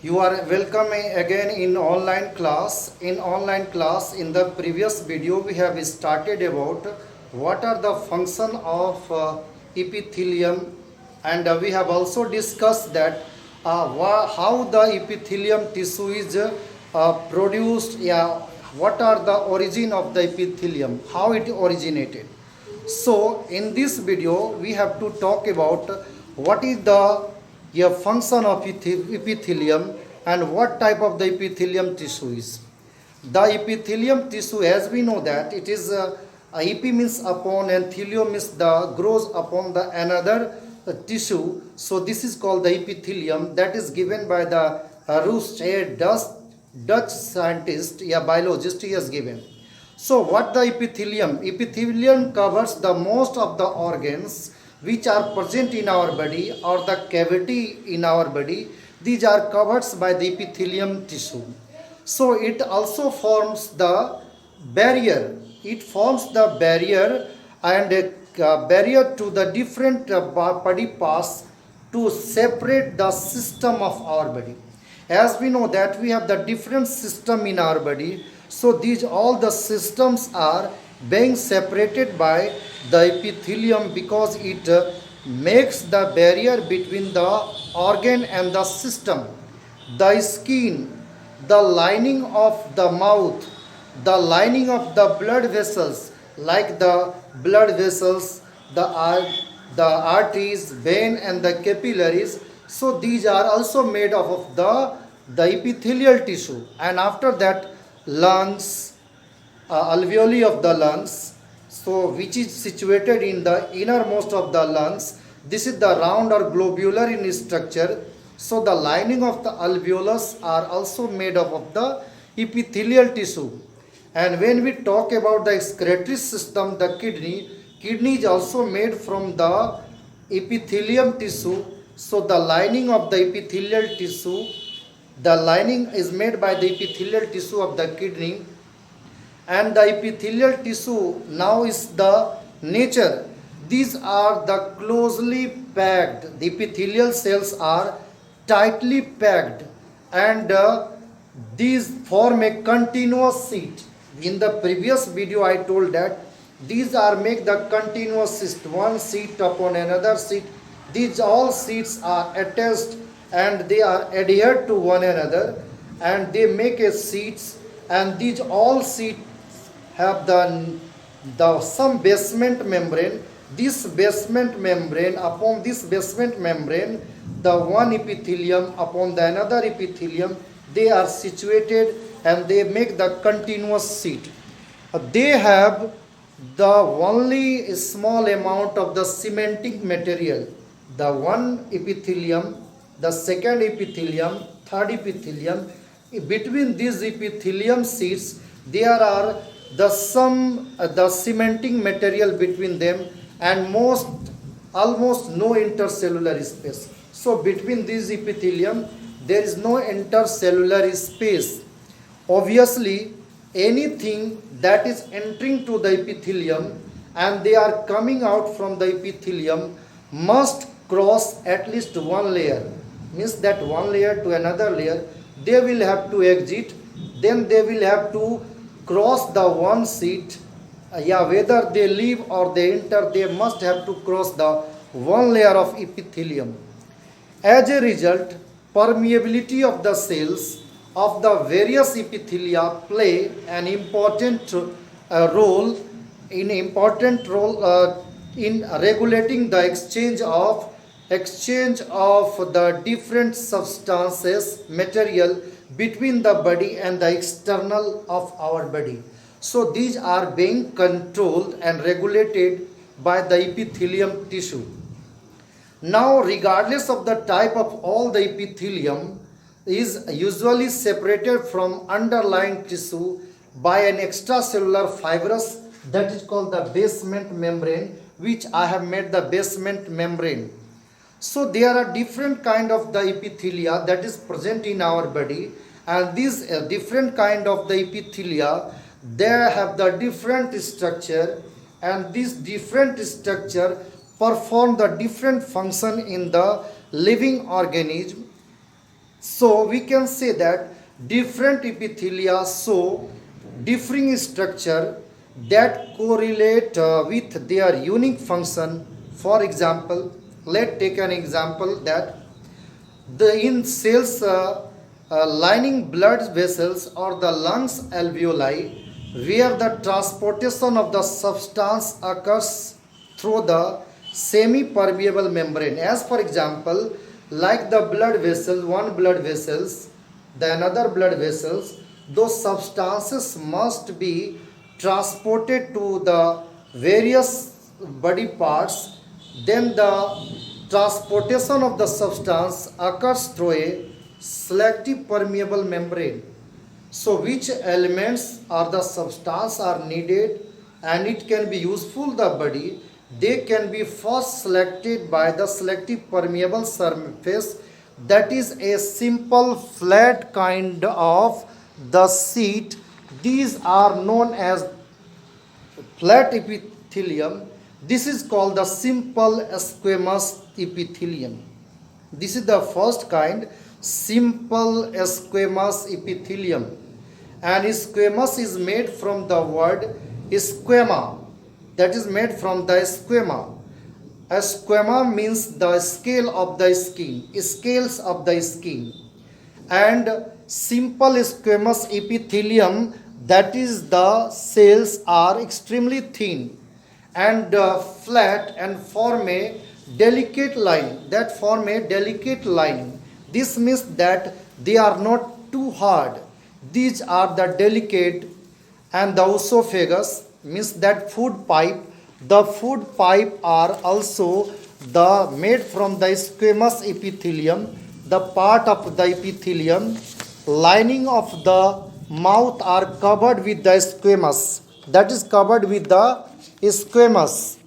You are welcome again in online class. In the previous video, we have started about what are the function of epithelium, and we have also discussed that how the epithelium tissue is produced. Yeah, what are the origin of the epithelium? How it originated. So in this video we have to talk about what is the function of epithelium and what type of the epithelium tissue is. The epithelium tissue, as we know that it is epi means upon and thelio means the grows upon the another tissue. So this is called the epithelium, that is given by the Roest, a Dutch scientist, a biologist. He has given. So what the epithelium? Epithelium covers the most of the organs which are present in our body or the cavity in our body. These are covered by the epithelium tissue. So it also forms the barrier. It forms the barrier and a barrier to the different body parts to separate the system of our body. As we know that we have the different system in our body, so these all the systems are being separated by the epithelium because it makes the barrier between the organ and the system. The skin, the lining of the mouth, the lining of the blood vessels, like the blood vessels, the arteries, vein, and the capillaries. So these are also made up of the epithelial tissue. And after that, lungs, alveoli of the lungs, so which is situated in the innermost of the lungs. This is the round or globular in structure. So the lining of the alveolus are also made up of the epithelial tissue. And when we talk about the excretory system, the kidney is also made from the epithelium tissue. So the lining of the epithelial tissue, the lining is made by the epithelial tissue of the kidney. And the epithelial tissue now is the nature. These are the closely packed. The epithelial cells are tightly packed, and these form a continuous sheet. In the previous video I told that these are make the continuous sheet, one sheet upon another sheet. These all sheets are attached and they are adhered to one another, and they make a sheets, and these all sheets have the some basement membrane. This basement membrane, upon this basement membrane, the one epithelium upon the another epithelium, they are situated and they make the continuous sheet. They have the only small amount of the cementing material. The one epithelium, the second epithelium, third epithelium. Between these epithelium sheets, there are the cementing material between them, and almost no intercellular space. So between these epithelium there is no intercellular space. Obviously, anything that is entering to the epithelium and they are coming out from the epithelium must cross at least one layer. Means that one layer to another layer, they will have to exit, then they will have to cross the one sheet. Whether they leave or they enter, they must have to cross the one layer of epithelium. As a result, permeability of the cells of the various epithelia play an important role in regulating the exchange of the different substances material between the body and the external of our body. So these are being controlled and regulated by the epithelium tissue. Now, regardless of the type of all, the epithelium is usually separated from underlying tissue by an extracellular fibrous, that is called the basement membrane, which I have made the basement membrane. So there are different kind of the epithelia that is present in our body, and these different kind of the epithelia, they have the different structure, and this different structure perform the different function in the living organism. So we can say that different epithelia show differing structure that correlate with their unique function. For example, let's take an example that the in cells lining blood vessels or the lungs alveoli, where the transportation of the substance occurs through the semi-permeable membrane. As for example, like the blood vessels, one blood vessels, the another blood vessels, those substances must be transported to the various body parts. Then the transportation of the substance occurs through a selective permeable membrane. So which elements or the substance are needed and it can be useful the body, they can be first selected by the selective permeable surface, that is a simple flat kind of the sheet. These are known as flat epithelium. This is called the simple squamous epithelium. This is the first kind, simple squamous epithelium. And squamous is made from the word squama, that is made from the squama. A squama means the scale of the skin, scales of the skin. And simple squamous epithelium, that is the cells are extremely thin and flat and form a delicate line, that form a delicate line. This means that they are not too hard. These are the delicate. And the esophagus means that food pipe. The food pipe are also the made from the squamous epithelium. The part of the epithelium lining of the mouth are covered with the squamous, that is covered with the squamous.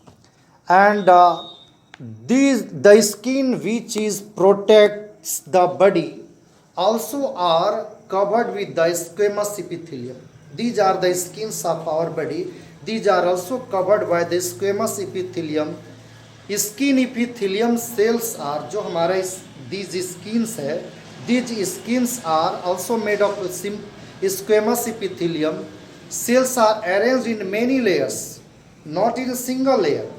And the skin which is protects the body also are covered with the squamous epithelium. These are the skins of our body. These are also covered by the squamous epithelium. Skin epithelium cells are जो हमारा these skins है, these skins are also made of squamous epithelium. Cells are arranged in many layers, not in a single layer.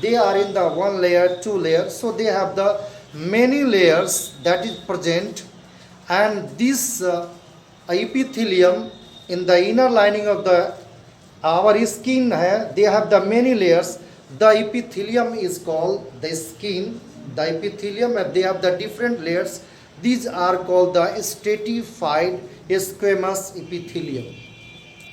They are in the one layer, two layers, so they have the many layers that is present. And this epithelium in the inner lining of the our skin hai, they have the many layers. The epithelium is called the skin. The epithelium, they have the different layers. These are called the stratified squamous epithelium.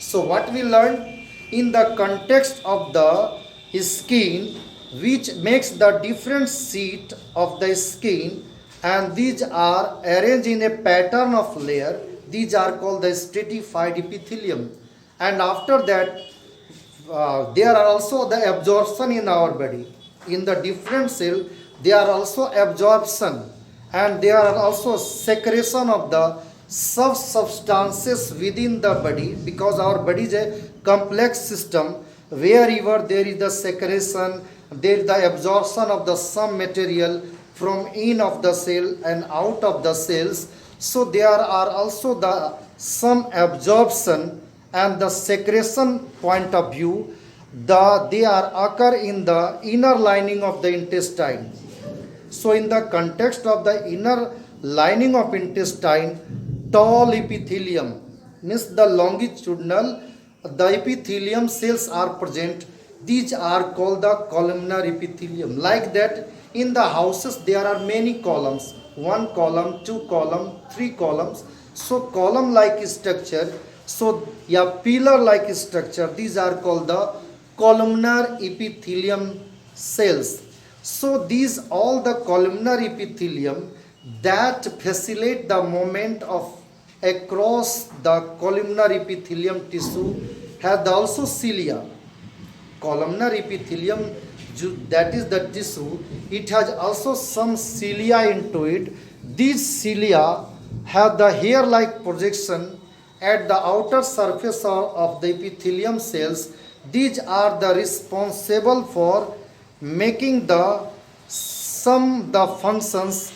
So what we learned in the context of the skin, which makes the different sheet of the skin, and these are arranged in a pattern of layer. These are called the stratified epithelium. And after that, there are also the absorption in our body. In the different cell, there are also absorption, and there are also secretion of the substances within the body, because our body is a complex system. Wherever there is the secretion, there is the absorption of the some material from in of the cell and out of the cells. So there are also the some absorption and the secretion point of view. They are occur in the inner lining of the intestine. So in the context of the inner lining of intestine, tall epithelium means the longitudinal, the epithelium cells are present. These are called the columnar epithelium. Like that, in the houses there are many columns. One column, two column, three columns. So column-like structure. So yeah, pillar-like structure. These are called the columnar epithelium cells. So these all the columnar epithelium that facilitate the movement of across the columnar epithelium tissue have also cilia. Columnar epithelium, that is the tissue, it has also some cilia into it. These cilia have the hair-like projection at the outer surface of the epithelium cells. These are the responsible for making the functions